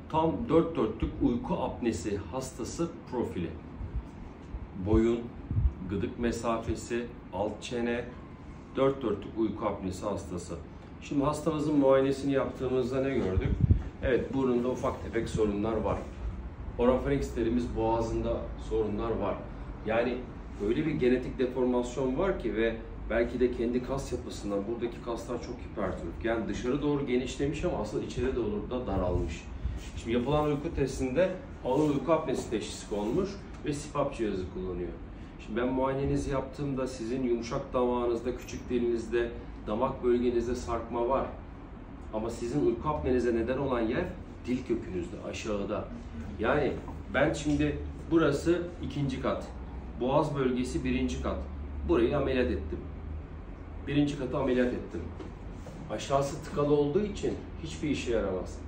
tam dört dörtlük uyku apnesi hastası profili. Boyun, gıdık mesafesi, alt çene, dört dörtlük uyku apnesi hastası. Şimdi hastamızın muayenesini yaptığımızda ne gördük? Evet, burnunda ufak tefek sorunlar var. Orofarinkslerimiz boğazında sorunlar var. Yani öyle bir genetik deformasyon var ki ve belki de kendi kas yapısından buradaki kaslar çok hipertrofik. Yani dışarı doğru genişlemiş ama aslında içeri doğru da daralmış. Şimdi yapılan uyku testinde ağır uyku apnesi teşhisi konmuş ve CPAP cihazı kullanıyor. Şimdi ben muayenenizi yaptığımda sizin yumuşak damağınızda, küçük dilinizde, damak bölgenizde sarkma var. Ama sizin uyku apnenize neden olan yer dil kökünüzde, aşağıda. Yani ben şimdi burası 2. kat, boğaz bölgesi 1. kat. Burayı ameliyat ettim. 1. katı ameliyat ettim. Aşağısı tıkalı olduğu için hiçbir işe yaramaz.